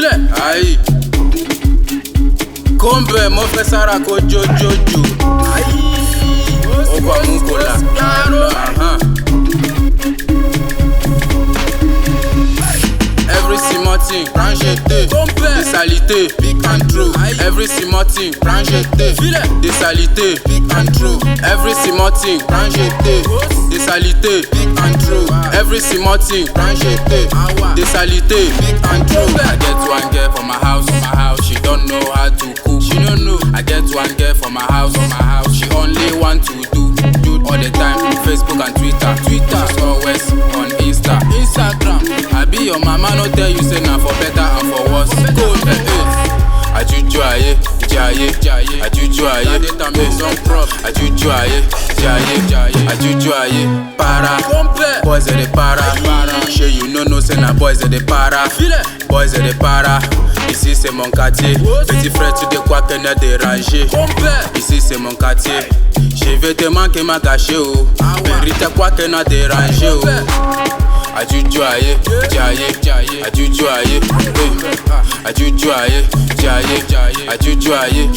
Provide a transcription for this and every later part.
Filẹ̀. Aïe. Kombe mo fẹ́ sára ko jojojo. Aïe. Ó gbà mú kòlà. Every small thing, branchete, desalité, big and true. Every small thing, branchete, desalité, big and true. Every small thing, branchete, desalité, big and true. Every small thing, branchete, desalité, big and true. I get one girl for my house, she don't know how to cook. She don't know. I get one girl for my house, she only want to do all the time. Facebook and Twitter, she's always on Instagram. I be your mama, no tell you say na for better and for worse. Go ajuju aye, jaye, ajuju aye, data maison propre. Ajuju aye, jaye, ajuju aye, para. Boys they para. Shey you know say na boys they para. Boys they para. Ici c'est mon quartier. Petit frère tu de quoi qu'elle a dérangé. Ici c'est mon quartier. Je vais te manquer ma cachée oh. Mérite quoi qu'elle a dérangé oh. Ajuju aye, jaye, ajuju aye, ajuju aye, jaye, ajuju aye.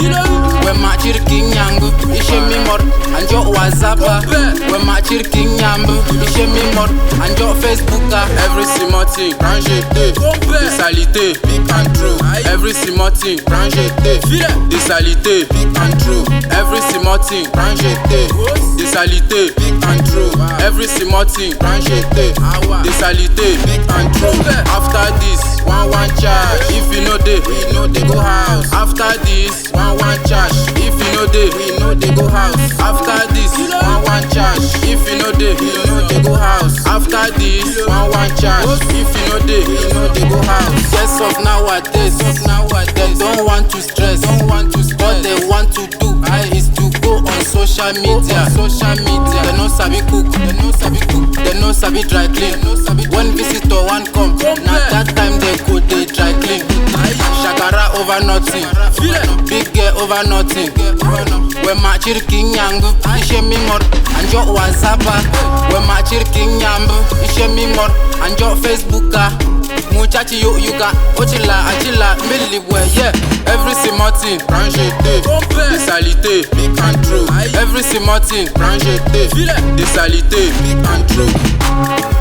We machir kinyangu, ishe mi mor, anjo WhatsAppa. We machir kinyangu, ishe mi mor, anjo Facebooka. Every small thing, branchete, desalité, big and true. Every small thing, branchete, desalité, big and true. Every small thing, branchete, desalité, big and true. Every small thing, branchete, desalité, big and true. After this, one charge. If you know they go house. After this, one charge. If you know they go house. After this, one charge. If you know they go house. After this, one charge. If you know they go house. Yes of nowadays, they don't want to stress. What they want to do is to go on social media. They no sabi cook, they no sabi dry clean. When visitor one come, now that time they go they dry clean. Shakara over nothing, big girl over nothing. We machir kinyangu, ishe mi mor, anjo WhatsAppa. We machir kinyangu, ishe mi mor, anjo Facebooka. Muchachi you got achila, milliwe, yeah. Every small thing, branchete, desalité, big and true. Every small thing, branchete, desalité, big and true.